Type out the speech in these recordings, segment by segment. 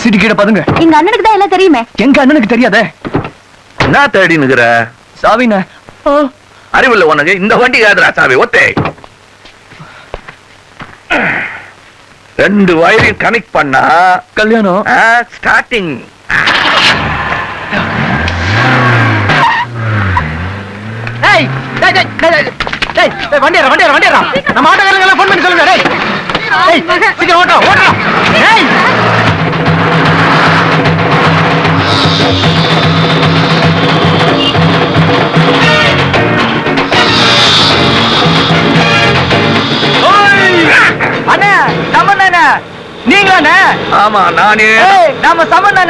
சீட்டு கீழே பாருங்க. எங்க அண்ணனுக்கு தான் எல்லாம் தெரியுமே. எங்க அண்ணனுக்கு தெரியாதே. என்ன தேடி நிக்கிற? சாவிண்ணே. அறிவில்லை உனக்கு? இந்த வண்டி காதுரா சாவி ஒத்தே. 2 வயரையும் கனெக்ட் பண்ணா கல்யாணம் ஸ்டார்டிங். வண்டியா நம்ம ஆட்டோக்காரங்க போன் பண்ணி சொல்லுங்க. சீக்கிரம் ஓட்டோ ஓட்டோ. அண்ணா சமண்ணா நீங்களாண்ணே? ஆமா நானே. நாம சமண்ணா.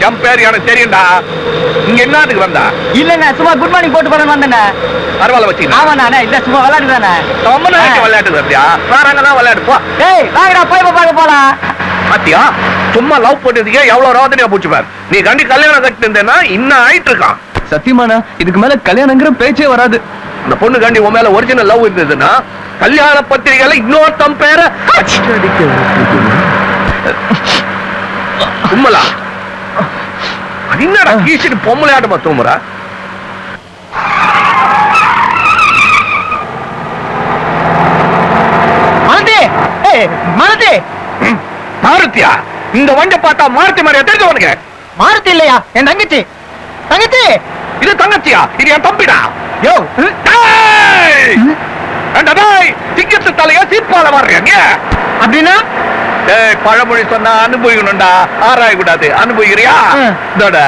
என் பேர் எனக்கு தெரியும்டா. இங்க என்னத்துக்கு வந்தா? இல்லண்ணா சும்மா குட் மார்னிங் போட்டு போறேன்னு வந்தேண்ணே. பரவாயில்ல வச்சுக்கணும். ஆமாண்ணா இல்ல சும்மா விளையாடுதானே. விளையாட்டு வந்தியா? வேறங்கதான் விளையாடு போ. வாங்கடா போய் பார்க்க போலாம். பாத்தியா சும்மா லவ் பண்ணதுக்கே எவ்வளவு ரோதனையா போச்சு பாரு. நீ கண்டி கல்யாணம் கட்டி இருந்தேன்னா இன்னும் ஆயிட்டு இருக்கான். சத்தியமாண்ணா இதுக்கு மேல கல்யாணங்கிற பேச்சே வராது. இந்த பொண்ணு கண்டி உன் மேல ஒரிஜினல் லவ் இருந்ததுன்னா கல்யாண பத்திரிகையில இன்னொருத்தம் பேரை தும்மலா. என்னடா கீசிட்டு பொம்மலையாட்டமா தூங்குறா? மாருதி மாருத்தியா? இந்த வண்டி பார்த்தா மாருத்தி மாதிரியா தெரிஞ்சு உனக்கு? மாருதி இல்லையா என் தங்கச்சி. தங்கச்சி இது தங்கச்சியா? இது என் தம்பிடா. யோ திக்கத்து தலையா சீப்பால வர்றீங்க அப்படின்னா? பழமொழி சொன்னா அனுபவிக்கணும்டா, ஆராய கூடாது. அனுபவிக்கிறியா? இதோட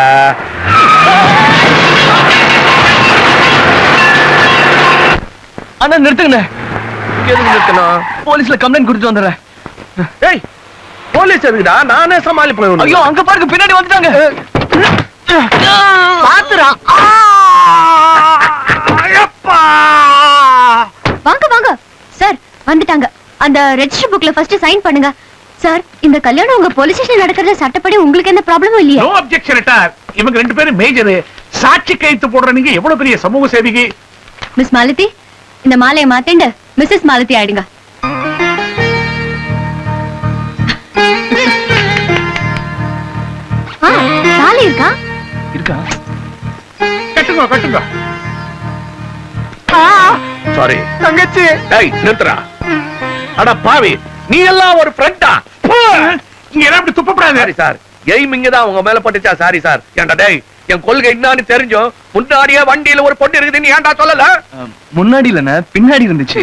அண்ணா நிறுத்துங்க. எதுக்கு நிறுத்தணும்? போலீஸ்ல கம்ப்ளைண்ட் கொடுத்து வந்துடுறேன். ஏய் போலீஸ் எதுக்குடா? நானே சமாளிப்பேன். ஐயோ அங்க பாருங்க பின்னாடி வந்துட்டாங்க. பாத்துறா. வாங்க வாங்க சார் வந்துட்டாங்க. அந்த ரெஜிஸ்டர் புக்ல ஃபர்ஸ்ட் சைன் பண்ணுங்க. சார் இந்த கல்யாணம் உங்க போலீஸ் ஸ்டேஷன் நடக்கிறது சட்டப்படி உங்களுக்கு எந்த ப்ராப்ளமும் இல்லையா? No objection at all. இவங்க 2 பேரும் மேஜர். சாட்சி கையெழுத்து போடுற நீங்க எவ்வளவு பெரிய சமூக சேவகி. மிஸ் மாலதி இந்த மாலையை மாத்திண்டு மிஸ்ஸஸ் மாலதி ஆயிடுங்க. தாலி இருக்கா? இருக்கா? கட்டுங்க கட்டுங்க. சாரி தங்கச்சி. டேய் நிறுத்துடா. அட பாவி நீ எல்லாம் ஒரு ஃப்ரெண்டா? இங்க எல்லாம் இப்படி துப்பப்படாது. Sorry sir. எய்ம் இங்கதான் உங்க மேல பட்டுச்சா? Sorry sir. ஏன்டா டேய் என் கொள்கை என்னன்னு தெரிஞ்சோம் முன்னாடியே வண்டியில ஒரு பொண்ணு இருக்குதுன்னு ஏன்டா சொல்லல? முன்னாடி இல்லண்ணே பின்னாடி இருந்துச்சு.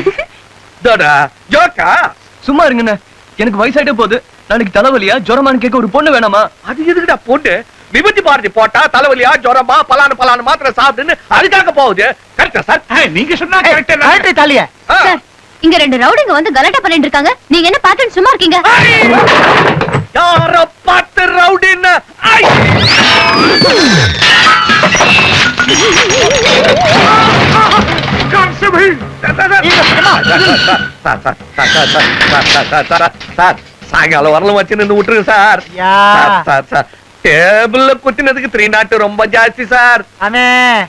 ஜோக்கா? சும்மா இருங்கண்ணே. எனக்கு வயசாயிட்டே போகுது. நாளைக்கு தலைவலியா ஜுரமானு கேட்க ஒரு பொண்ணு வேணாமா? அது எதுக்குடா பொண்ணு? விபத்து பாரதி போட்டா தலைவலியா ஜுரமா பலான மாத்திரை சாப்பிட்டுன்னு அதுக்காக போகுது. கரெக்டா சார்? நீங்க சொன்னா கரெக்ட். தாலியா சார் இங்க 2 ரவுடிங்க வந்து கலாட்டா பண்ணிட்டு இருக்காங்க. நீங்க என்ன பாத்துட்டு சும்மா இருக்கீங்க? யார பார்த்து ரவுடின்னு? கான்ஸ்டபிள் சார் சாயங்காலம் வரல வச்சு நின்று விட்டுருங்க சார். சார் சார் டேபிள்ல குத்தினதுக்கு 3 ரொம்ப ஜாஸ்தி சார்.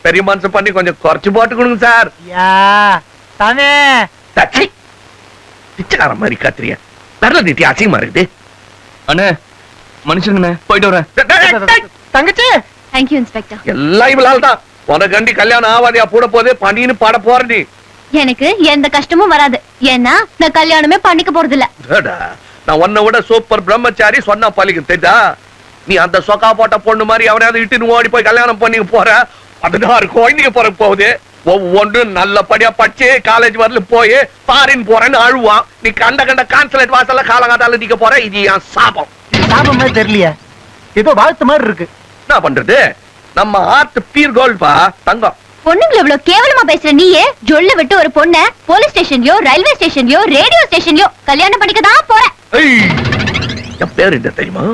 பெரிய மனசு பண்ணி கொஞ்சம் குறைச்சு போட்டு கொடுங்க சார். பிச்சைக்கார மாதிரி காத்துறிய நல்ல நீட்டி அசிங்கமா இருக்குது. அண்ணே மனுஷங்கண்ணே போயிட்டு வரேன். தங்கச்சி தேங்க்யூ இன்ஸ்பெக்டர். எல்லாம் இவளால தான் உனக்கு கண்டி கல்யாணம் ஆவாதியா கூட போதே பண்ணின்னு பாட போற நீ. எனக்கு எந்த கஷ்டமும் வராது. ஏன்னா நான் கல்யாணமே பண்ணிக்க போறது இல்ல. நான் உன்னை விட சூப்பர் பிரம்மச்சாரி சொன்னா பழிக்கும் தெரியா? நீ அந்த சொக்கா போட்ட பொண்ணு மாதிரி அவனையாவது இட்டுன்னு ஓடி போய் கல்யாணம் பண்ணி போற. 16 குழந்தைங்க பிறகு போகுது. ஒவ்வொன்றும் நல்லபடியா படிச்சு காலேஜ் வரல போய் பாரின் போறேன்னு அழுவான். நீ கண்ட கான்சுலேட் வாசல்ல காலங்காத்தால நிக்க போற. இது என் சாபம். சாபம் மாதிரி தெரியலையா? ஏதோ வாழ்த்து மாதிரி இருக்கு. என்ன பண்றது? நம்ம ஆர்ட் பீர் கோல்பா தங்கம். பொண்ணுங்களை இவ்வளவு கேவலமா பேசுற நீயே ஜொல்ல விட்டு ஒரு பொண்ண போலீஸ் ஸ்டேஷன்லயோ ரயில்வே ஸ்டேஷன்லயோ ரேடியோ ஸ்டேஷன்லயோ கல்யாணம் பண்ணிக்க தான் போற. என் பேர் என்ன தெரியுமா?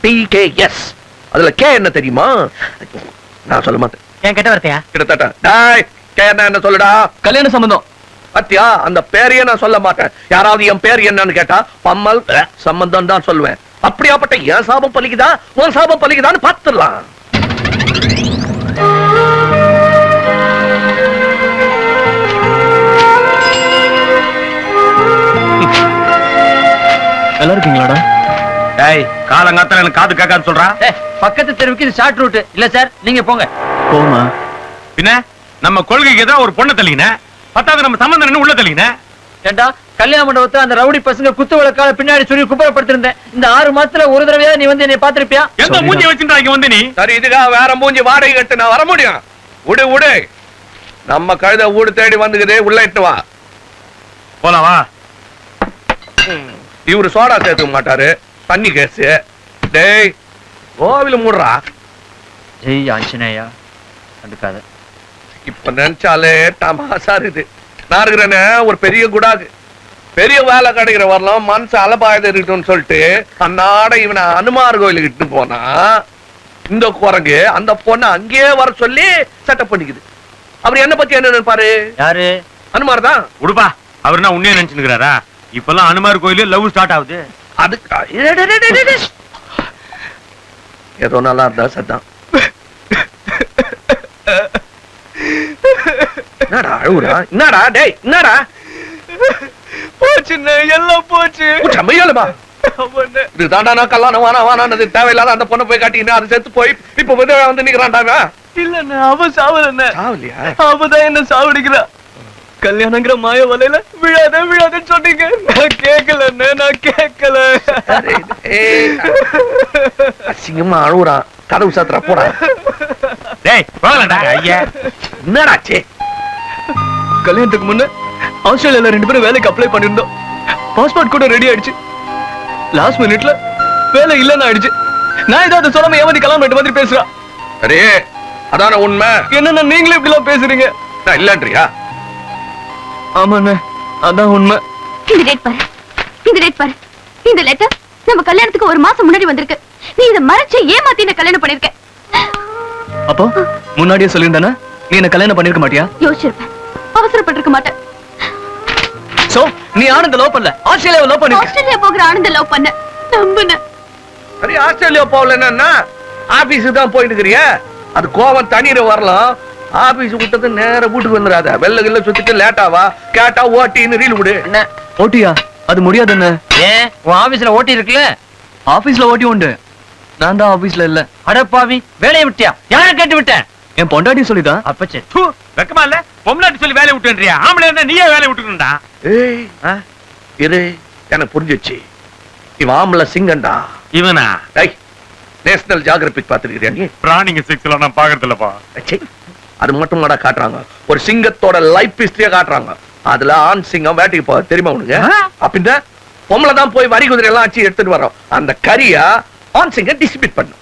PKS. அதுல கே என்ன தெரியுமா? நான் சொல்ல மாட்டேன். ஏன் கெட்ட வார்த்தையா? கிட்டத்தட்ட டேய் கே என்ன சொல்லுடா? கல்யாண சம்பந்தம். அத்தியா அந்த பேரையே நான் சொல்ல மாட்டேன். யாராவது என் பேர் என்னன்னு கேட்டா பம்மல் சம்பந்தம் தான் சொல்லுவேன். அப்படியாப்பட்ட என் சாபம் பலிக்குதா உன் சாபம் பலிக்குதான்னு பார்த்துடலாம். நல்லா இருக்கீங்களாடா? டேய் காலங்காத்தால எனக்கு காது கேட்காது சொல்றா. பக்கத்து தெருவுக்கு இது ஷார்ட் ரூட் இல்ல சார், நீங்க போங்க. போமா பின்ன நம்ம கொள்கைக்கு எதிராக ஒரு பொண்ணை தள்ளின, பத்தாவது நம்ம சம்பந்தம் உள்ள தள்ளின. ஏண்டா கல்யாண மண்டபத்தை அந்த ரவுடி பசங்க குத்து விளக்கால பின்னாடி சொல்லி குப்பரப்படுத்திருந்தேன். இந்த 6 மாசத்துல ஒரு தடவையா நீ வந்து என்னை பாத்திருப்பியா? எந்த மூஞ்சி வச்சுட்டா இங்க வந்து நீ? சரி, இதுக்காக வேற மூஞ்சி வாடகை கட்டு நான் வர முடியும்? விடு விடு, நம்ம கழுத வீடு தேடி வந்துக்குது, உள்ள இட்டு வா. போலாம் வா. இவரு சோடா சேர்த்துக்க மாட்டாரு, தண்ணி கேஸ். டேய் கோவில மூடுறா. ஜெய் ஆஞ்சநேயா. கண்டுக்காத. இப்ப நினைச்சாலே தமாசா இருக்குது. நான் இருக்கிறேன்னு ஒரு பெரிய குடாகு, பெரிய வேலை கிடைக்கிற வரலாம் மனசு அலபாயத இருக்கட்டும்னு சொல்லிட்டு அன்னாட இவனை அனுமார் கோயிலுக்கு இட்டு போனா இந்த குரங்கு அந்த பொண்ணை அங்கேயே வர சொல்லி செட்டப் பண்ணிக்குது. அவர் என்ன பத்தி என்ன நினைப்பாரு? யாரு? அனுமார் தான். உடுப்பா, அவர் என்ன உன்னே நினைச்சுக்கிறாரா? இப்பெல்லாம் அனுமார் கோயிலே லவ் ஸ்டார்ட் ஆகுது. அதுக்கு ஏதோ நல்லா இருந்தா சத்தான். என்னடா அழுவுறா? என்னடா டேய், என்னடா போச்சுண்ணே, எல்லாம் போச்சு. சமையலுமா இது தாண்டா நான் கல்யாணம் வானா வானானது தேவையில்லாத அந்த பொண்ணை போய் காட்டினா அது செத்து போய் இப்ப வந்து நிக்கிறான்டாவா? இல்லண்ணே, அவ சாவலண்ணே. சாவலியா? அவதான் என்ன சாவடிக்கிறா. கல்யாணங்கிற மாய வலையில விழாதன்னு சொன்னீங்க. நான் கேட்கலண்ணே, நான் கேட்கல. அசிங்கமா அழுவுறான். கதவு சாத்துறா, போடா. டேய் போகலடா ஐயா. என்னடாச்சே? கல்யாணத்துக்கு முன்ன ஆஸ்திரேலியால 2 பேரும் வேலைக்கு அப்ளை பண்ணிருந்தோம். பாஸ்போர்ட் கூட ரெடி ஆயிடுச்சு. லாஸ்ட் மினிட்ல வேலை இல்லன்னு ஆயிடுச்சு. நான் ஏதாவது சொல்லாம ஏமாதி கல்யாணம் பண்ணிட்டு மாதிரி பேசுறா. அரே அதான உண்மை. என்னன்னா நீங்களே இப்படி எல்லாம் பேசுறீங்க? நான் இல்லன்றியா? ஆமாண்ணே, அதான் உண்மை. இந்த டேட் பாரு, இந்த டேட் பாரு. இந்த லெட்டர் நம்ம கல்யாணத்துக்கு 1 மாசம் முன்னாடி வந்திருக்கு. நீ இத மறைச்சு ஏமாத்தி என்ன கல்யாணம் பண்ணிருக்க. அப்போ முன்னாடியே சொல்லியிருந்தானே நீ என்ன கல்யாணம் பண்ணிருக்க மாட்டியா? யோசிச்சிருப்பேன், அவசரப்பட்டிருக்க மாட்டேன். சோ நீ ஆனந்த லவ் பண்ணல, ஆஸ்திரேலியாவை லவ் பண்ணிருக்க. ஆஸ்திரேலியா போகிற ஆனந்த லவ் பண்ண நம்புன. சரி, ஆஸ்திரேலியா போகல என்னன்னா ஆபீஸுக்கு தான் போயிட்டு இருக்கிறியா? அது கோவம் தண்ணீர் வரலாம். ஆபீஸ் விட்டது நேர வீட்டுக்கு வந்துடாத. வெள்ள கில்ல சுத்திட்டு லேட்டாவா கேட்டா ஓட்டின்னு ரீல் விடு. என்ன ஓட்டியா? அது முடியாது. என்ன ஏன் உன் ஆபீஸ்ல ஓட்டி இருக்குல்ல? ஆபீஸ்ல ஓட்டி உண்டு, நான் தான் ஆபீஸ்ல இல்ல. அடப்பாவி, வேலையை விட்டியா? யாரை கேட்டு விட்டேன்? என் பொண்டாட்டி சொல்லிதான். அப்பச்சே தூ, வெக்கமா இல்ல? பொம்பளாட்டி சொல்லி வேலையை விட்டுன்றியா? ஆம்பளை இருந்தா நீயே வேலையை விட்டுக்கணும்டா. ஏய் இது எனக்கு புரிஞ்சிச்சு. இவன் ஆம்பளை சிங்கண்டா. இவனா? ஏய், நேஷனல் ஜியோகிராபிக் பாத்துக்கிறியா நீ? பிராணிங்க செக்ஸ்ல நான் பாக்குறது இல்லப்பா. ச்சே, அது மட்டும் மாடா காட்டுறாங்க. ஒரு சிங்கத்தோட லைஃப் ஹிஸ்டரிய காட்டுறாங்க. அதுல ஆண் சிங்கம் வேட்டைக்கு போக தெரியுமா உனக்கு? அப்படின்னா பொம்பளை தான் போய் வரி குதிரை எல்லாம் ஆச்சு எடுத்துட்டு வரோம். அந்த கரியா ஆண் சிங்கம் டிஸ்ட்ரிபியூட் பண்ணும்.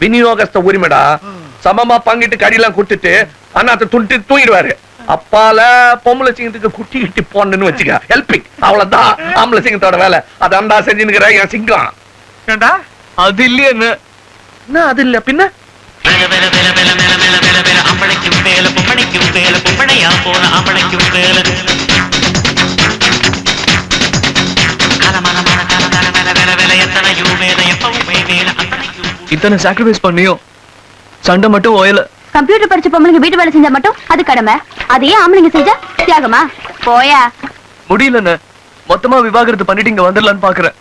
விநியோகஸ்த உரிமைடா. சமமா பங்கிட்டு கறியெல்லாம் கொடுத்துட்டு அண்ணாத்த துண்டு தூங்கிடுவாரு. அப்பால பொம்பளை சிங்கத்துக்கு குட்டி கிட்டி போன்னு வச்சுக்க, ஹெல்பிங். அவ்வளவுதான் ஆம்பளை சிங்கத்தோட வேலை. அது அண்டா செஞ்சுக்கிற என் சிங்கம். ஏண்டா அது இல்லையே. என்ன அது இல்ல பின்ன? அம்பளைக்கும் வேலை பொம்பளைக்கும் வேலை பொம்பளையா போன அம்பளைக்கும் வேலை இத்தனை சாக்ரிஃபைஸ் பண்ணியும் சண்டை மட்டும் ஓயல. கம்ப்யூட்டர் படிச்ச பொம்பளைங்க வீட்டு வேலை செஞ்சா மட்டும் அது கடமை, அதையே ஆம்பளைங்க செஞ்சா தியாகமா? போயா. முடியலன்னு மொத்தமா விவாகரத்து பண்ணிட்டு இங்க வந்துடலான்னு பாக்குறேன்.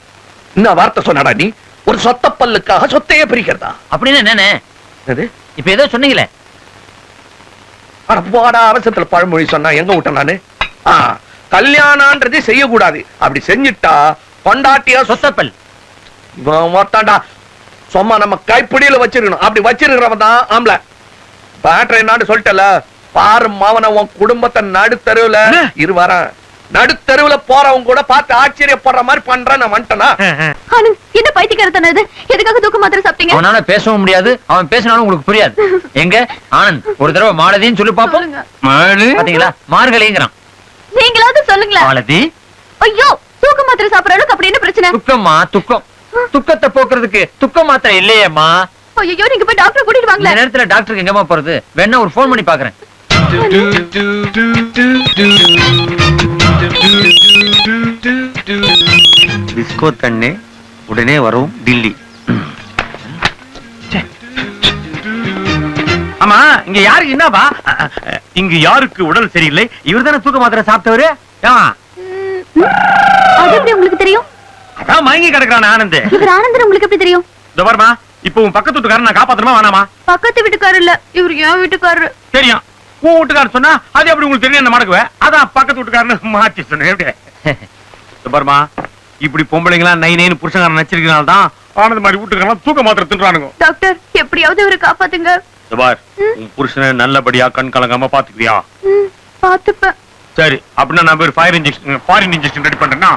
என்ன வார்த்தை சொன்னடா நீ? ஒரு சொத்த பல்லுக்காக சொத்தையே பிரிக்கிறதா? அப்படின்னு என்னன்னு அது இப்ப ஏதோ சொன்னீங்களே. அட போடா, அவசரத்துல பழமொழி சொன்னா எங்க விட்டேன் நானு? கல்யாணம்ன்றது செய்யக்கூடாது. அப்படி செஞ்சுட்டா கொண்டாட்டியா சொத்தப்பல். இவன் மொத்தாண்டா சும்மா நம்ம கைப்பிடியில வச்சிருக்கணும். அப்படி வச்சிருக்கிறவன் தான் ஆம்பளை. பேட்டர் என்னான்னு சொல்லிட்டல பாரு மாவன, உன் குடும்பத்தை நடுத்தருவுல இருவார நடுத்தருவுல போறவங்க கூட பார்த்து ஆச்சரியப்படுற மாதிரி பண்றேன். நான் வந்துட்டேனா? ஆனந்த், என்ன பைத்தியக்காரத்தனம் இது? எதுக்காக தூக்க மாத்திரை சாப்பிட்டீங்க? அவனால பேசவும் முடியாது, அவன் பேசினாலும் உங்களுக்கு புரியாது. எங்க ஆனந்த் ஒரு தடவை மாலதின்னு சொல்லி பாப்போம். பாத்தீங்களா, மார்கழிங்கிறான். நீங்களாவது சொல்லுங்களேன். மாலதி, ஐயோ, தூக்க மாத்திரை சாப்பிடுற அளவுக்கு அப்படி என்ன பிரச்சனை? துக்கம்மா துக்கம். துக்கத்தை போக்குறதுக்கு துக்கம் மாத்திரை இல்லையேம்மா. ஐயோ, நீங்க போய் டாக்டர் கூட்டிட்டு இந்த வாங்களேன். நேரத்துல டாக்டருக்கு எங்கம்மா போறது? வேணா ஒரு போன் பண்ணி பாக்குறேன். டிஸ்கோ தண்ணே உடனே வரும் டில்லி. ஆமா, இங்க யாருக்கு என்னவா? இங்க யாருக்கு உடல் சரியில்லை? இவர் தானே தூக்க மாத்திரை சாப்பிட்டவரு. அது எப்படி உங்களுக்கு தெரியும்? அதான் மயங்கி கிடக்குறான் ஆனந்த். இவர் ஆனந்தர் உங்களுக்கு எப்படி தெரியும்? இந்த பாருமா, இப்போ உன் பக்கத்து வீட்டுக்காரன் நான் காப்பாத்தணுமா வேணாமா? பக்கத்து வீட்டுக்காரர் இல்ல, இவர் என் வீட்டுக்காரரு. தெரியும். உன் வீட்டுக்காரர் சொன்னா அது எப்படி உங்களுக்கு தெரியும்? என்ன மடக்குவேன். அதான் பக்கத்து வீட்டுக்காரன்னு மாத்தி சொன்னேன். எப்படி? இந்த பாருமா, இப்படி பொம்பளைங்களா நை நைன்னு புருஷங்காரன் நச்சிருக்கனால தான் ஆனந்த் மாதிரி வீட்டுக்காரன் தூக்க மாத்திரை தின்றானுங்க. டாக்டர், எப்படியாவது இவரை காப்பாத்துங்க. இந்த பார், உன் புருஷனை நல்லபடியா கண் கலங்காம பாத்துக்கிறியா? பாத்துப்பேன். சரி, அப்படின்னா நான் பேர் ஃபாரின் இன்ஜெக்ஷன் ரெடி பண்றேன்னா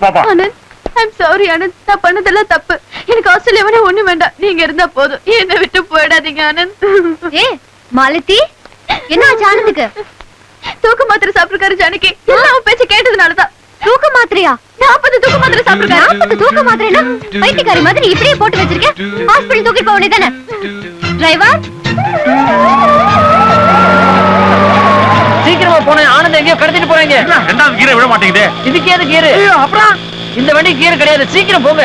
பாப்பா. ஆனந்த், ஐம் சாரி ஆனந்த், நான் பண்ணதெல்லாம் தப்பு. எனக்கு ஆஸ்திரேலியாவே ஒண்ணு வேண்டாம், நீங்க இருந்தா போதும். என்னை விட்டு போயிடாதீங்க ஆனந்த். ஏ மாலதி, என்ன ஆச்சு ஆனந்துக்கு? தூக்க மாத்திரை சாப்பிட்டுருக்காரு ஜானகி. எல்லாம் பேச்சு கேட்டதுனாலதான். தூக்க மாத்திரையா? 40 தூக்க மாத்திரை சாப்பிட்டுருக்காரு. 40 தூக்க மாத்திரைனா பைத்தியக்காரி மாதிரி இப்படியே போட்டு வச்சிருக்கேன். ஹாஸ்பிடல் தூக்கி போக வேண்டியதானே? டிரைவர், சீக்கிரமா போனேன். ஆனந்த் எங்கேயோ கடத்திட்டு போறீங்க. ரெண்டாவது கீரை விட மாட்டேங்குது. இதுக்கு ஏது கீரு? அப்புறம் இந்த வண்டி கீரை கிடையாது. சீக்கிரம் போங்க.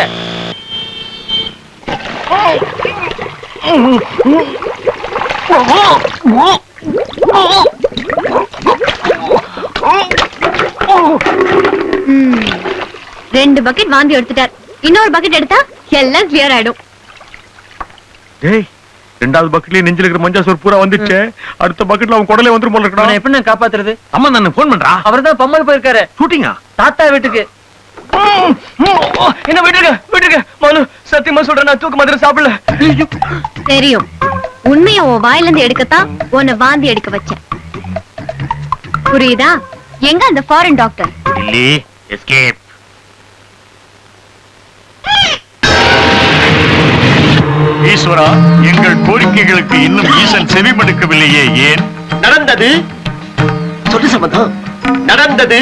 ரெண்டு பக்கெட் வாந்தி எடுத்துட்டார். இன்னொரு பக்கெட் எடுத்தா எல்லாம் கிளியர் ஆயிடும். டேய், ரெண்டாவது பக்கெட்லயே நெஞ்சில இருக்கிற மஞ்சள் சோறு பூரா வந்துச்சு. அடுத்த பக்கெட்ல அவன் குடலே வந்துரும் போல நான் இருக்கடா. எப்படி நான் காப்பாத்துறது? அம்மா நான் போன் பண்றா. அவர்தான் பம்மல் போயிருக்காரு ஷூட்டிங்கா? தாத்தா வீட்டுக்கு. என்ன விட்டுருக்க மாலு, சத்தியமா சொல்றேன், நான் தூக்க மாத்திரை சாப்பிடல. தெரியும், உண்மையை உன் வாயில இருந்து எடுக்கத்தான் உன்னை வாந்தி எடுக்க வச்சேன். புரியுதா? எங்க அந்த ஃபாரின் டாக்டர்? இல்லி, எஸ்கேப். ஈஸ்வரா, எங்கள் கோரிக்கைகளுக்கு இன்னும் ஈசன் செவிமடுக்கவில்லையே, ஏன்? நடந்தது சொல்லு சம்பந்தம். நடந்தது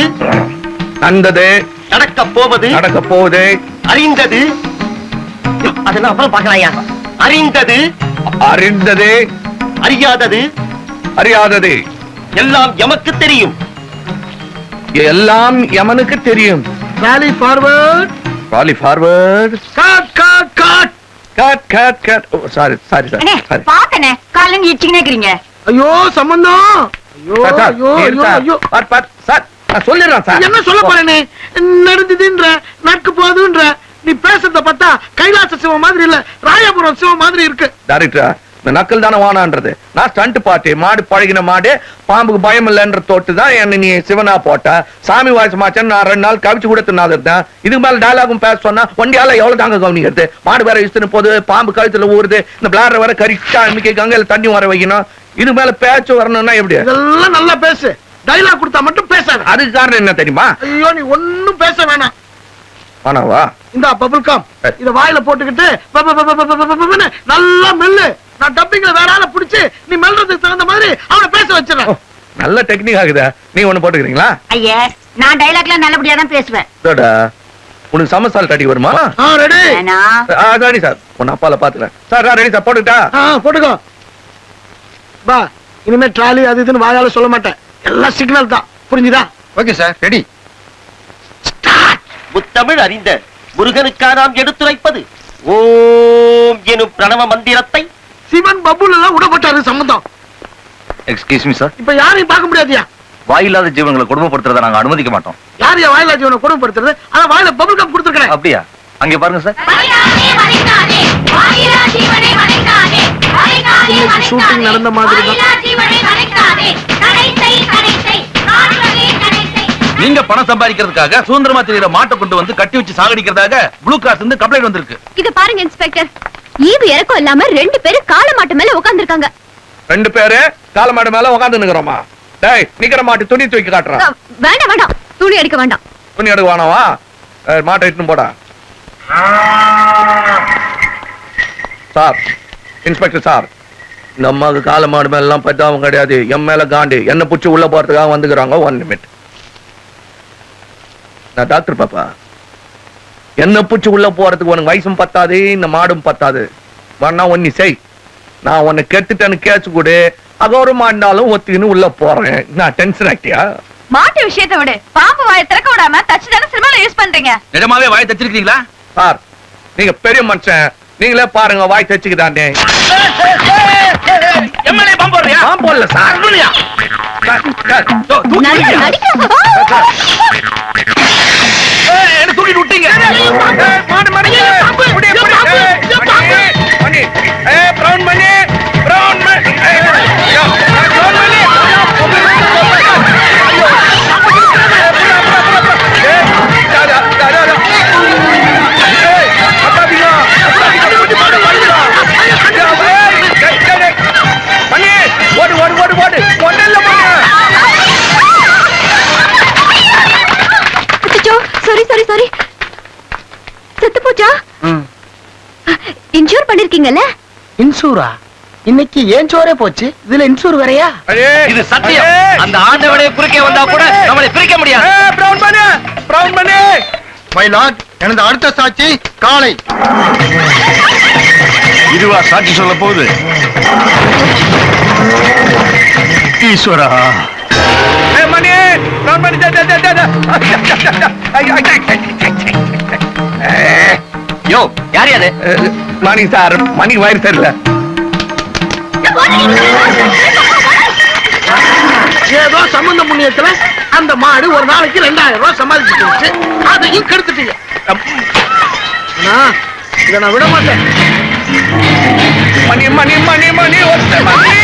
நடந்தது, நடக்க போவது நடக்க போகுது, அறிந்தது. அதெல்லாம் அப்புறம் பார்க்கலாம். அறிந்தது அறிந்தது, அறியாதது அறியாதது எல்லாம் எமக்கு தெரியும். எல்லாம் யமனுக்கு தெரியும். Rally forward. Rally forward. காட் காட் காட். Cut cut cut. Sorry sorry sir. Sorry பாத்தனே காலங்க இச்சிங்கனே இருக்கீங்க. ஐயோ சம்பந்தம். ஐயோ ஐயோ ஐயோ ஐயோ. சார் நான் சொல்லிடுறேன் சார். என்ன சொல்ல போறேனே? நடந்ததுன்ற நடக்க போகுதுன்ற நீ பேசுறத பார்த்தா கைலாச சிவம் மாதிரி இல்ல, ராயபுரம் சிவம் மாதிரி இருக்கு. டைரக்டர், இந்த நக்கல் தானே வானான்றது. நான் ஸ்டண்ட் பாட்டு மாடு பழகின மாடு, பாம்புக்கு பயம் இல்லைன்ற தொட்டு தான் என்ன நீ சிவனா போட்ட. சாமி வாய்ஸ் மாச்சன் நான் 2 நாள் கவிச்சு கூட தின்னாது இருந்தேன். இதுக்கு மேல டயலாகும் பேச சொன்னா ஒண்டியால எவ்வளவு தாங்க கவனிக்கிறது? மாடு வேற இஷ்டன்னு போது, பாம்பு கழுத்துல ஊறுது, இந்த பிளார வேற கரிச்சா அன்னைக்கு கங்கையில தண்ணி வர வைக்கணும். இது மேல பேச்சு வரணும்னா எப்படி? இதெல்லாம் நல்லா பேசு, டைலாக் கொடுத்தா மட்டும் பேசாத. அதுக்கு காரணம் என்ன தெரியுமா? ஐயோ நீ ஒண்ணும் பேச வேணாம். ஆனாவா இந்த பபிள் கம் இத வாயில போட்டுக்கிட்டு நல்லா மெல்லு. நான் டப்பிங்ல வேற ஆளை பிடிச்சு நீ மெல்றதுக்கு தகுந்த மாதிரி அவனை பேச வச்சிடறேன். நல்ல டெக்னிக் ஆகுதா? நீ ஒண்ணு போட்டுக்கிறீங்களா? ஐயா, நான் டைலாக்ல நல்லபடியா தான் பேசுவேன். உனக்கு சமசால் தட்டி வருமா? ரெடி? Ready sir. உன் அப்பால பாத்துக்கிறேன் சார். ரெடி சார், போட்டுட்டா? போட்டுக்கோ. பா, இனிமே ட்ராலி அது இதுன்னு வாயால சொல்ல மாட்டேன், எல்லாம் சிக்னல் தான். புரிஞ்சுதா? Okay sir, ready. முத்தமிழ் அறிந்த முருகனுக்கா நாம் எடுத்துரைப்பது ஓம் எனும் பிரணவ மந்திரத்தை. சிவன் பபுல் எல்லாம் விடப்பட்டாரு சம்பந்தம். Excuse me sir. இப்ப யாரையும் பார்க்க முடியாதியா? வாயில்லாத ஜீவன்களை கொடுமைப்படுத்துறத நாங்க அனுமதிக்க மாட்டோம். யாரையா வாயிலா ஜீவனை கொடுமைப்படுத்துறது? ஆனா வாயில பபுள் கம் கொடுத்துருக்கேன். அப்படியா? அங்கே பாருங்க சார். ஷூட்டிங் நடந்த மாதிரி தான். நீங்க பணம் சம்பாதிக்கிறதுக்காக சுதந்திரமா தெரியுற மாட்டை கொண்டு வந்து கட்டி வச்சு சாகடிக்கிறதாக ப்ளூ கிராஸ் இருந்து கம்ப்ளைண்ட் வந்திருக்கு. இத பாருங்க இன்ஸ்பெக்டர், ஈவு இறக்கம் இல்லாம 2 பேரும் காளை மாட்டு மேல உட்கார்ந்திருக்காங்க. 2 பேரு காலமாடு மேல உட்கார்ந்து நிக்கிறோமா? டேய், நிக்கிற மாட்டு துணி தூக்கி காட்டுறான். வேண்டாம் வேண்டாம், துணி எடுக்க வேண்டாம். துணி எடுக்க வேணாவா? மாட்டை இட்டுன்னு போடா. சார், இன்ஸ்பெக்டர் சார், இந்த அம்மாவுக்கு காலமாடு மேல எல்லாம் பத்தாவும் கிடையாது. என் மேல காண்டு, என்ன புடிச்சு உள்ள போறதுக்காக வந்துக்கிறாங்க. 1 நிமிட். நான் டாக்டர் பாப்பா, என்ன புடிச்சு உள்ள போறதுக்கு உனக்கு வயசும் பத்தாது, இந்த மாடும் பத்தாது. வேணா ஒன்னு செய், நான் உன்னை கெட்டுட்டேன்னு கேச்சு கூட அகௌரவமா இருந்தாலும் ஒத்துக்கின்னு உள்ள போறேன். நான் டென்ஷன் ஆக்கிட்டியா? மாட்டு விஷயத்தை விட பாம்பு வாயை திறக்க விடாம தச்சு தானே சினிமால யூஸ் பண்றீங்க. நிஜமாவே வாய் தச்சிருக்கீங்களா? சார், நீங்க பெரிய மனுஷன், நீங்களே பாருங்க வாய் தச்சுக்குதானே. எம்எல்ஏ பாம்பு போடுறியா? பாம்பு போடல சார். தூக்கி நடிக்க- என்ன தூக்கி திடீர்னு விட்டீங்க மணி மணி மணி brown money brown money brown மணி ஓடு ஓடு ஓடு ஓடு ஒன்னல்ல சாரி செத்து போச்சா? இன்சூர் பண்ணிருக்கீங்கல்ல? இன்சூரா? இன்னைக்கு ஏன் சோரே போச்சு, இதுல இன்சூர் வரையா? இது சத்தியம். அந்த ஆண்டவனே குறுக்கே வந்தா கூட நம்மளை பிரிக்க முடியாது. Brown money brown money my lord, எனது அடுத்த சாட்சி காளை. இதுவா சாட்சி சொல்ல போகுது? ஈஸ்வரா, மணி பிரவுன் மணி யோ யார் அது? மணி சார், மணி வயிறு தெரியல. ஏதோ சம்பந்த புண்ணியத்துல அந்த மாடு ஒரு நாளைக்கு 2000 ரூபாய் சம்பாதிச்சுட்டு அதையும் கெடுத்துட்டீங்க. இதை நான் விட மாட்டேன். மணி மணி மணி மணி மணி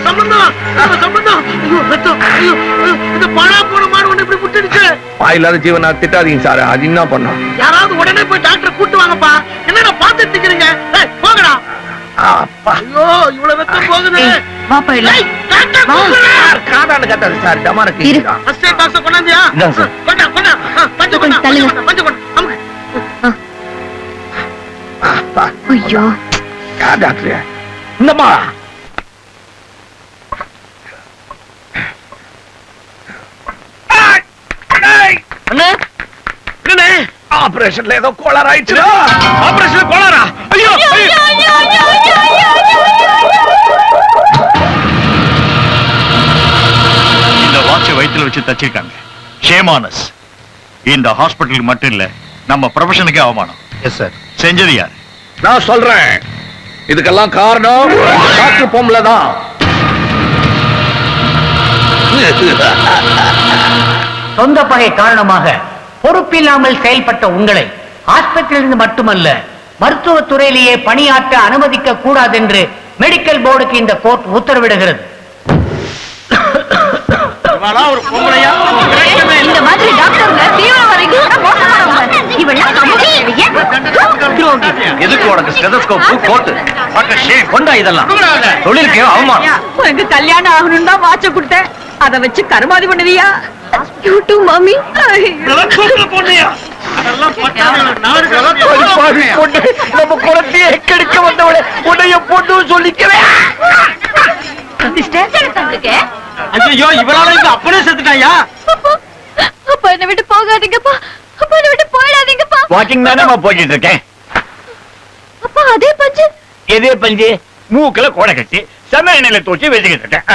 சம்பந்தம் சம்பந்தம். இந்த பணா போன மாடு ஒண்ணு இப்படி விட்டுடுச்சு. வாயில்லாத ஜீவனா திட்டாதீங்க சார், அது என்ன பண்ணோம்? யாராவது உடனே போய் டாக்டர் கூட்டு வாங்கப்பா. என்னடா பாத்துட்டு நிக்கிறீங்க? போகடா. ஐயோ இவ்வளவு ரத்தம் போகுது. காதாண்டு கட்டாது சார், டமாருக்கு ஃபர்ஸ்ட் எய்ட் பாக்ஸ் கொண்டாந்தியா? கொண்டா கொண்டா பஞ்சு கொண்டா பஞ்சு கொண்டா. ஐயோ டாக்டர் இந்தம்மா ஆபரேஷன்ல ஏதோ கோளாறு ஆயிடுச்சு. ஆபரேஷன்ல கோளாரா? ஐயோ இந்த வாட்சை வயித்துல வச்சு தச்சிருக்காங்க. ஷேமானஸ். இந்த ஹாஸ்பிட்டலுக்கு மட்டும் இல்ல, நம்ம ப்ரொஃபஷனுக்கே அவமானம். Yes sir. செஞ்சது யார்? நான் சொல்றேன், இதுக்கெல்லாம் காரணம் டாக்டர் பொம்பளை தான். சொந்த பகை காரணமாக பொறுப்பில்லாமல் செயல்பட்ட உங்களை ஆஸ்பத்திரியிலிருந்து மட்டுமல்ல மருத்துவத்துறையிலேயே பணியாற்ற அனுமதிக்க கூடாது என்று மெடிக்கல் போர்டுக்கு இந்த கோர்ட் உத்தரவிடுகிறது. இந்த மாதிரி டாக்டர்ங்க தீவிரவாதிங்க மோசமானவங்க. இவெல்லாம் எதுக்கு உனக்கு ஸ்டெதஸ்கோப் கோட் கொண்டா? இதெல்லாம் தொழிலுக்கே அவமானம். உனக்கு கல்யாணம் ஆகணும் தான் வாட்ச கொடுத்தேன், அத வச்சு கருமாதி பண்ணுவியா? யூடியூப் மாமி நம்ம குழந்தைய கெடுக்க வந்தவளை உடைய பொண்ணு சொல்லிக்கிறேன். ஐயோ இவளால இந்த அப்பனே செத்துட்டாயா? அப்பா என்ன விட்டு போகாதீங்கப்பா, அப்பா என்ன விட்டு போயிடாதீங்கப்பா. வாக்கிங் தானே போயிட்டு இருக்கேன். அப்பா அதே பஞ்சு. எதே பஞ்சு? மூக்கல கோடை கட்டி செம்ம எண்ணெயில தோச்சி வச்சுக்கிட்டு இருக்கேன்.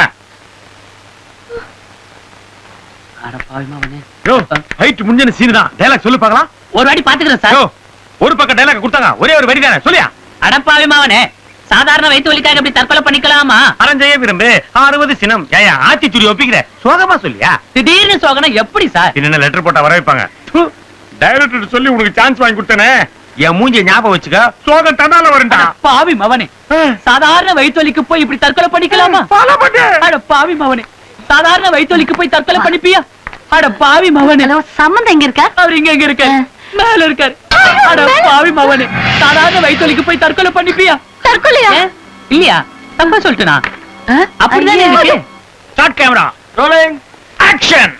முடிஞ்ச சீன் தான். டைலாக் சொல்லு பார்க்கலாம். ஒரு வாட்டி பாத்துக்கிறேன் சார். ஒரு பக்கம் டைலாக் கொடுத்தாங்க, ஒரே ஒரு வரி தானே சொல்லியா? அடப்பாவி மாவனே, சாதாரண வயிற்று வலிக்காக இப்படி தற்கொலை பண்ணிக்கலாமா? அரஞ்சைய விரும்பு 60 சினம். ஏயா ஆத்தி துடி ஒப்பிக்கிற? சோகமா சொல்லியா? திடீர்னு சோகனா எப்படி சார்? என்ன லெட்டர் போட்டா வர வைப்பாங்க? டைரக்டர் சொல்லி உனக்கு சான்ஸ் வாங்கி கொடுத்தனே, என் மூஞ்சிய ஞாபகம் வச்சுக்க. சோகம் தன்னால வரண்டா. பாவி மவனே, சாதாரண வயிற்று வலிக்கு போய் இப்படி தற்கொலை பண்ணிக்கலாமா? அட பாவி மவனே, சாதாரண வயிற்று வலிக்கு போய் தற்கொலை பண்ணிப்பியா? அட பாவி மவனே, சம்பந்தம் எங்க இருக்கா? அவர் இங்க எங்க இருக்காரு? மேல இருக்காரு. அட பாவி மவனே, சாதாரண வயிற்று வலிக்கு போய் தற்கொலை பண்ணிப்பியா? தற்கொலையா? இல்லையா? தப்பா சொல்லிட்டேனா? அப்படிதானே இருக்கு. Start camera rolling action.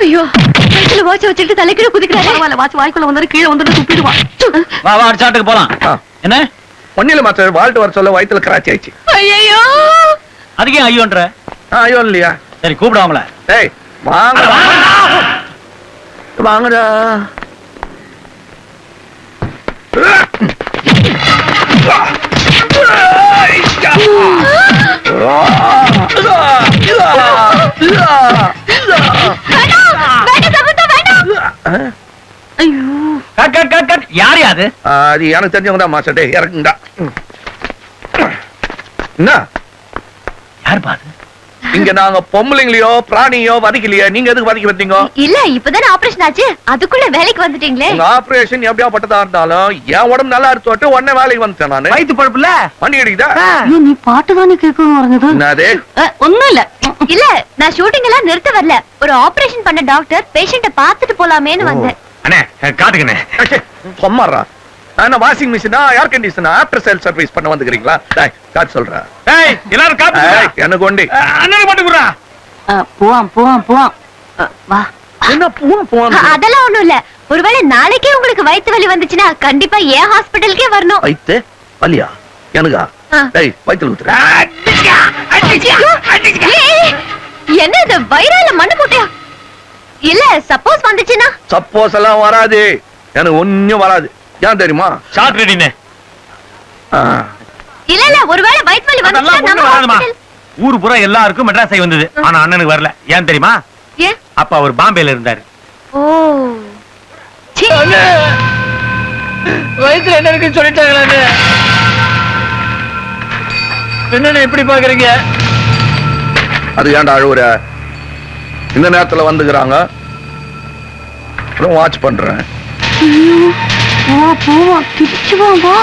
ஐயோ வயித்துல வாட்ச வச்சுட்டு தலைக்கீழ குதிக்கிறாரு. பரவாயில்ல, வாட்ச் வாய்க்குள்ள வந்தாரு, கீழே வந்துட்டு துப்பிடுவான். வா வா சாட்டுக்கு போலாம். என்ன ஒன்னில மாஸ்டர் வாழ்ட்டு வர சொல்ல வயித்துல கிராச்சி ஆயிடுச்சு. ஐயோ அதுக்கே ஐயோன்ற? ஐயோ இல்லையா? சரி கூப்பிடாமல. டேய் வாங்க வாங்கடா. யார் யாது? அது எனக்கு தெரிஞ்சவங்க தான் மாஸ்டர். டேய் இறக்குங்கடா. என்ன யார் பாது? இங்க நாங்க பொம்பளைங்களையோ பிராணியோ வதைக்கலையே, நீங்க எதுக்கு வதைக்க வந்தீங்க? இல்ல இப்பதானே ஆபரேஷன் ஆச்சு, அதுக்குள்ள வேலைக்கு வந்துட்டீங்களே. உங்க ஆபரேஷன் எப்படியா பட்டதா இருந்தாலும் என் உடம்பு நல்லா இருந்துட்டு உடனே வேலைக்கு வந்துட்டேன் நானு. வயித்து பழப்புல வண்டி அடிக்குதா? நீ பாட்டு தானே கேட்கணும் வருது. என்னது? ஒண்ணும் இல்ல. இல்ல நான் ஷூட்டிங் எல்லாம் நிறுத்த வரல, ஒரு ஆபரேஷன் பண்ண டாக்டர் பேஷண்ட பாத்துட்டு போலாமேன்னு வந்தேன். அண்ணே காட்டுக்கண்ணே. சொம்மாறா நான் வாஷிங் மிஷினா ஏர் கண்டிஷனா ஆஃப்டர் சேல் சர்வீஸ் பண்ண வந்துக்கிறீங்களா? டேய் காட்டு சொல்றேன். ஏய் எல்லாரும் காப்பி எனக்கு ஒண்டி அண்ணனுக்கு மட்டும் குடுறா. போவாம் வா. என்ன பூவா அதெல்லாம் ஒண்ணும் இல்ல, ஒருவேளை நாளைக்கே உங்களுக்கு வயித்து வலி வந்துச்சுன்னா கண்டிப்பா ஏன் ஹாஸ்பிடலுக்கே வரணும். வயித்து வலியா? எனக்கா? டேய் வயித்துல ஊத்துறேன். என்ன இது வயிறால மண்ணு போட்டியா? இல்ல சப்போஸ் வந்துச்சுன்னா? சப்போஸ் எல்லாம் வராது, எனக்கு ஒண்ணும் வராது. ஏன் தெரியுமா? ஷார்ட் ரெடினே. இல்ல ஒருவேளை வயித்து வலி வந்துச்சுன்னா நம்ம ஹாஸ்பிடல். ஊரு பூரா எல்லாருக்கும் மெட்ராஸ் ஆகி வந்தது, ஆனா அண்ணனுக்கு வரல. ஏன் தெரியுமா? ஏன்? அப்ப அவர் பாம்பேல இருந்தாரு. ஓ சீ. வயித்துல என்ன இருக்குன்னு சொல்லிட்டாங்களே. என்னன்னு எப்படி பாக்குறீங்க? அது ஏன்டா அழுவுற? இந்த நேரத்துல வந்துக்கிறாங்க, வாட்ச் பண்றேன். போவா திருச்சி வா.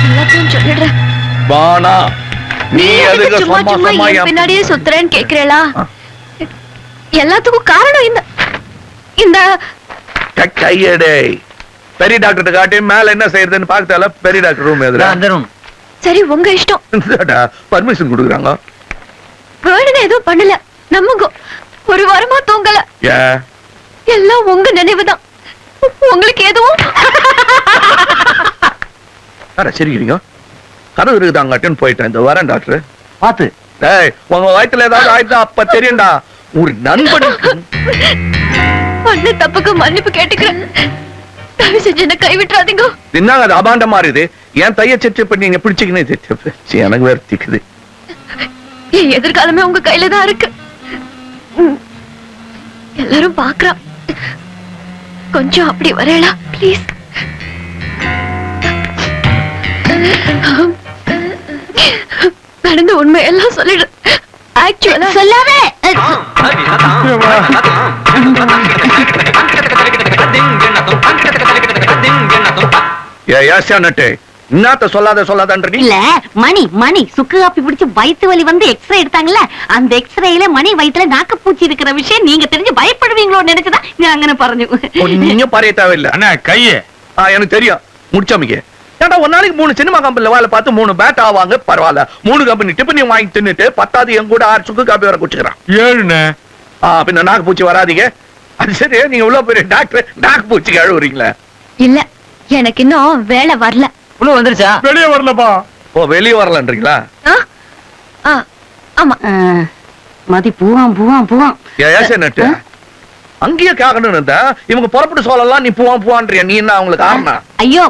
எல்லாத்தையும் சொல்லிடுறேன். பானா நீ எதுக்கு சும்மா சும்மா சும்மா சும்மா என் பின்னாடியே சுத்துறேன்னு கேக்குறேளா? எல்லாத்துக்கும் காரணம் இந்த கையடே. பெரிய டாக்டர் காட்டி மேல என்ன செய்யறதுன்னு பார்த்தால பெரிய டாக்டர் ரூம் எதுல? அந்த ரூம். சரி உங்க இஷ்டம். பர்மிஷன் கொடுக்குறாங்க. வேணுன்னு எதுவும் பண்ணல, நம்புங்க. ஒரு வாரமா தூங்கல, எல்லாம் உங்க நினைவுதான். உங்களுக்கு எதுவும் சரிங்க கதவு இருக்குதாங்க அட்டன் போயிட்டேன். இந்த வரேன் டாக்டர். பாத்து. டேய் உங்க வயித்துல ஏதாவது ஆயிட்டா அப்ப தெரியும்டா. ஒரு நண்பன் பண்ண தப்புக்கு மன்னிப்பு கேட்டுக்கிறேன். தயவு செஞ்சு என்ன கைவிட்டுறாதீங்க. என்னங்க அது அபாண்டமா இருக்குது? என் தைய செச்சு பண்ணி நீங்க பிடிச்சிக்கினே எனக்கு வேற திக்குது. என் எதிர்காலமே உங்க கையில தான் இருக்கு. எல்லாரும் பாக்குறா, கொஞ்சம் அப்படி வரேளா ப்ளீஸ்? நடந்த உண்மை எல்லாம் சொல்லிடு. ஆக்சுவலா சொல்லாதே. என்னத்த சொல்லாதன்ற நீ? இல்ல மணி சுக்கு காப்பி பிடிச்சு வயித்து வலி வந்து எக்ஸ்ரே எடுத்தாங்கல்ல, அந்த எக்ஸ்ரேல மணி வயித்துல நாக்கப்பூச்சி இருக்கிற விஷயம் நீங்க தெரிஞ்சு பயப்படுவீங்களோ நினைச்சுதான் நான் அங்கன പറഞ്ഞു. நீங்க பாரிய தேவையில்லை. அண்ணா கையே எனக்கு தெரியும். முடிச்சாமிக்க ஏன்டா ஒரு நாளைக்கு 3 சினிமா கம்பெனில வேலை பார்த்து 3 பேட் ஆவாங்க, பரவாயில்ல. 3 கம்பெனி டிஃபனி வாங்கி தின்னுட்டு 10வது என் கூட 6 சுக்கு காப்பி வர குடிச்சுக்கிறான். 7ண்ணே. பின்ன நாக்கு பூச்சி வராதீங்க. அது சரி, நீங்க உள்ள போய் டாக்டர் நாக்கு பூச்சிக்கு அழுவுறீங்களா? இல்ல எனக்கு இன்னும் வேலை வரல. உள்ள வந்துருச்சா? வெளியே வரலப்பா. ஓ வெளியே வரலன்றீங்களா? ஆமா. மதி பூவாம் நட்டு அங்கேயே கேட்கணும். இவங்க புறப்பட்டு சொல்லலாம், நீ பூவான்றியா? நீ என்ன அவங்களுக்கு ஆறுனா? ஐயோ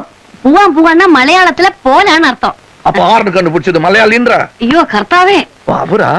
பூவான்னா மலையாளத்துல போலான்னு அர்த்தம். அப்ப ஆறுனு கண்டுபிடிச்சது மலையாளின்ற? ஐயோ கர்த்தாவே. அவரா